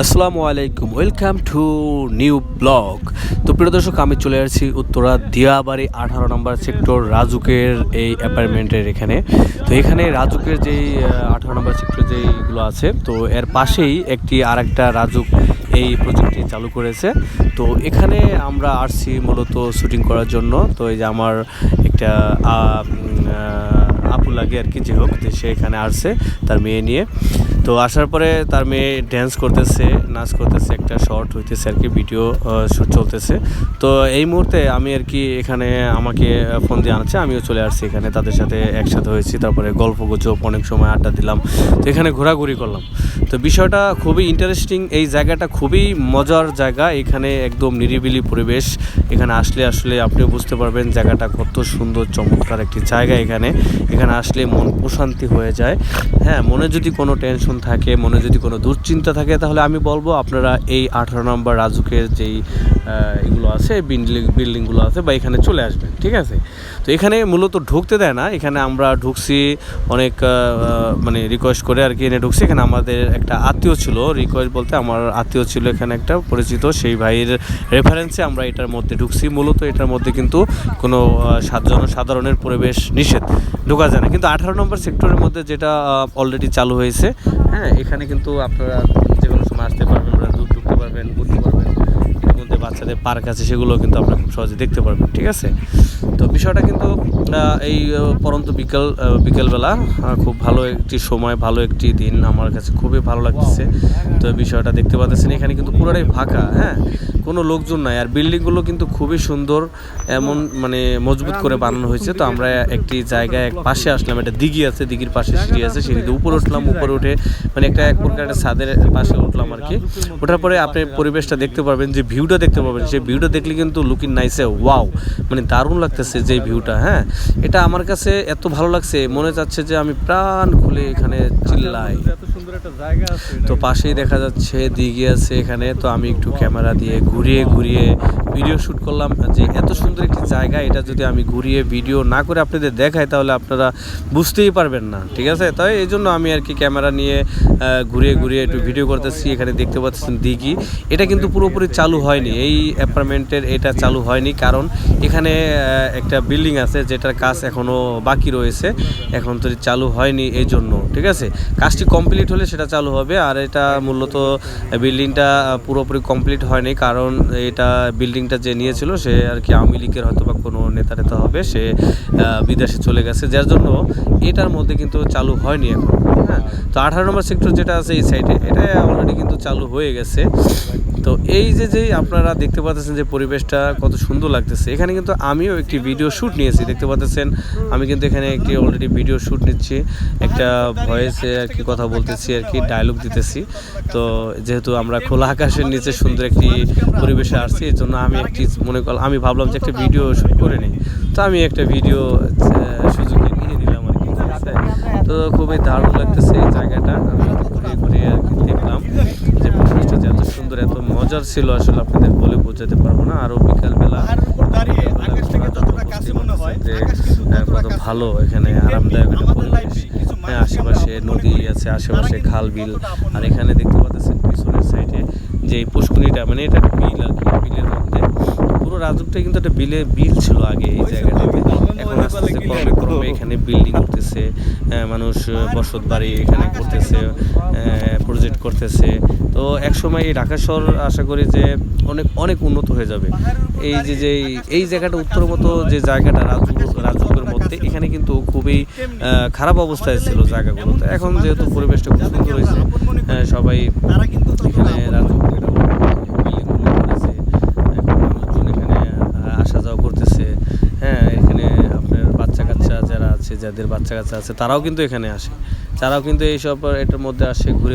আসসালামু আলাইকুম, welcome to new blog. তো প্রিয় দর্শক, আমি চলে আসছি উত্তরা দিয়াবাড়ি 18 নম্বর সেক্টর রাজুকের এই অ্যাপার্টমেন্টের এখানে। তো এখানে রাজুকের যেই 18 নম্বর সেক্টর যেইগুলো আছে, তো এর পাশেই আরেকটা রাজুক এই প্রজেক্টটি চালু করেছে। তো এখানে আমরা আসছি মূলত শুটিং করার জন্য। তো এই যে আমার একটা আপু লাগে আর কি, যে হোক, যে সে এখানে আসছে তার মেয়ে নিয়ে। তো আসার পরে তার মেয়ে ড্যান্স করতেছে, নাচ করতেছে, একটা শর্ট হইতেছে আর কি, ভিডিও শ্যুট চলতেছে। তো এই মুহূর্তে আমি আর কি এখানে আমাকে ফোন দিয়ে আনছে, আমিও চলে আসছি এখানে, তাদের সাথে একসাথে হয়েছি। তারপরে গল্প গুজব, অনেক সময় আড্ডা দিলাম। তো এখানে ঘোরাঘুরি করলাম। তো বিষয়টা খুবই ইন্টারেস্টিং, এই জায়গাটা খুবই মজার জায়গা। এখানে একদম নিরিবিলি পরিবেশ। এখানে আসলে আপনিও বুঝতে পারবেন জায়গাটা কত সুন্দর, চমৎকার একটি জায়গা। এখানে আসলে মন প্রশান্তি হয়ে যায়। হ্যাঁ, মনে যদি কোনো টেনশন থাকে, মনে যদি কোনো দুশ্চিন্তা থাকে, তাহলে আমি বলবো আপনারা এই 18 নম্বর রাজুকের যেই এগুলো আছে, বিল্ডিংগুলো আছে, বা এখানে চলে আসবেন, ঠিক আছে। তো এখানে মূলত ঢুকতে দেয় না। এখানে আমরা ঢুকছি অনেক মানে রিকোয়েস্ট করে আর কি এনে ঢুকছি। এখানে আমাদের একটা আত্মীয় ছিল, রিকোয়েস্ট বলতে আমার আত্মীয় ছিল এখানে একটা পরিচিত, সেই ভাইয়ের রেফারেন্সে আমরা এটার মধ্যে ঢুকছি। মূলত এটার মধ্যে কিন্তু কোনো জনসাধারণের পরিবেশ নিষেধ, ঢোকা যায় না। কিন্তু 18 নম্বর সেক্টরের মধ্যে যেটা অলরেডি চালু হয়েছে, হ্যাঁ, এখানে কিন্তু আপনারা যে কোনো সময় আসতে পারবেন, ঢুকতে পারবেন, ঘুরতে পারবেন। এর মধ্যে বাচ্চাদের পার্ক আছে, সেগুলো কিন্তু আপনারা খুব সহজে দেখতে পারবেন, ঠিক আছে। তো বিষয়টা কিন্তু এই পরন্ত বিকেলবেলা খুব ভালো একটি সময়, ভালো একটি দিন, আমার কাছে খুবই ভালো লাগতেছে। তো বিষয়টা দেখতে পাচ্ছেন, এখানে কিন্তু পুরোটাই ফাঁকা, হ্যাঁ, কোনো লোকজন নাই। আর বিল্ডিংগুলো কিন্তু খুবই সুন্দর, এমন মানে মজবুত করে বানানো হয়েছে। তো আমরা একটি জায়গায় এক পাশে আসলাম, একটা দিঘি আছে, দিঘির পাশে সিঁড়ি আছে, সিঁড়িতে উপরে উঠলাম। উপরে উঠে মানে এক প্রকার একটা ছাদের পাশে উঠলাম আর কি। ওঠার পরে আপনি পরিবেশটা দেখতে পারবেন, যে ভিউটা দেখতে পাবেন, সেই ভিউটা দেখলে কিন্তু লুকিং নাইসে ওয়াও, মানে দারুণ লাগতেছে যে ভিউটা। হ্যাঁ, এটা আমার কাছে এত ভালো লাগছে, মনে যাচ্ছে যে আমি প্রাণ খুলে এখানে চিল্লাই। তো পাশেই দেখা যাচ্ছে দিঘি আছে এখানে। তো আমি একটু ক্যামেরা দিয়ে ঘুরিয়ে ভিডিও শ্যুট করলাম, যে এত সুন্দর একটি জায়গা, এটা যদি আমি ঘুরিয়ে ভিডিও না করে আপনাদের দেখাই, তাহলে আপনারা বুঝতেই পারবেন না, ঠিক আছে। তাই এই জন্য আমি আর কি ক্যামেরা নিয়ে ঘুরিয়ে একটু ভিডিও করতেছি। এখানে দেখতে পাচ্ছেন দিঘি, এটা কিন্তু পুরোপুরি চালু হয়নি, এই অ্যাপার্টমেন্টের এটা চালু হয়নি, কারণ এখানে একটা বিল্ডিং আছে যেটার কাজ এখনও বাকি রয়েছে, এখন তো চালু হয়নি, এই জন্য, ঠিক আছে। কাজটি কমপ্লিট হলে সেটা চালু হবে। আর এটা মূলত বিল্ডিংটা পুরোপুরি কমপ্লিট হয়নি, কারণ এটা বিল্ডিংটা যে নিয়েছিল সে আর কি আওয়ামী লীগের হয়তো বা কোনো নেতা হবে, সে বিদেশে চলে গেছে, যার জন্য এটার মধ্যে কিন্তু চালু হয়নি এখন। হ্যাঁ, তো 18 নম্বর সেক্টর যেটা আছে এই সাইডে, এটা অলরেডি কিন্তু চালু হয়ে গেছে। তো এই যে আপনারা দেখতে পাচ্ছেন যে পরিবেশটা কত সুন্দর লাগতেছে। এখানে কিন্তু আমিও একটি ভিডিও শ্যুট নিয়েছি, দেখতে পাচ্ছেন। আমি কিন্তু এখানে একটি অলরেডি ভিডিও শ্যুট নিচ্ছি, একটা ভয়েসে আর কি কথা বলতেছি আর কি, ডায়লগ দিতেছি। তো যেহেতু আমরা খোলা আকাশের নিচে সুন্দর একটি পরিবেশে আসছি, এর জন্য আমি ভাবলাম যে একটা ভিডিও শ্যুট করে নিই। তো আমি একটা ভিডিও সুযোগে নিয়ে নিলাম আর কি, ঠিক আছে। তো খুবই দারুণ লাগতেছে এই জায়গাটা। আমি ঘুরে আর কি দেখলাম যে পরিবেশটা যে এত সুন্দর, এত মজার ছিল, আসলে আপনাদের বলে বোঝাতে পারবো না। আরও বিকালবেলা যে কত ভালো, এখানে আরামদায়ক একটা পরিবেশ। হ্যাঁ, আশেপাশে নদী আছে, আশেপাশে খাল বিল। আর এখানে দেখতে পাচ্ছেন পিছনের সাইডে যে পুষ্করিণীটা, মানে এটা একটা বিল আর কি, বিলের মধ্যে পুরো রাজুকটা কিন্তু একটা বিল ছিল আগে এই জায়গাটাতে। এখন আস্তে আস্তে ক্রমে এখানে বিল্ডিং করতেছে, মানুষ বসত বাড়ি এখানে করতেছে, প্রজেক্ট করতেছে। তো একসময় এই ঢাকা শহর আশা করি যে অনেক উন্নত হয়ে যাবে। এই জায়গাটা উত্তর মতো যে জায়গাটা রাজুকের মধ্যে, এখানে কিন্তু খুবই খারাপ অবস্থায় ছিল জায়গাগুলো। তো এখন যেহেতু পরিবেশটা খুব সুন্দর হয়েছে, সবাই এখানে আসা যাওয়া করতেছে। হ্যাঁ, এখানে আপনার যাদের বাচ্চা কাচ্চা আছে, তারাও কিন্তু এখানে আসে, তারাও কিন্তু এটার মধ্যে আসে, ঘুরে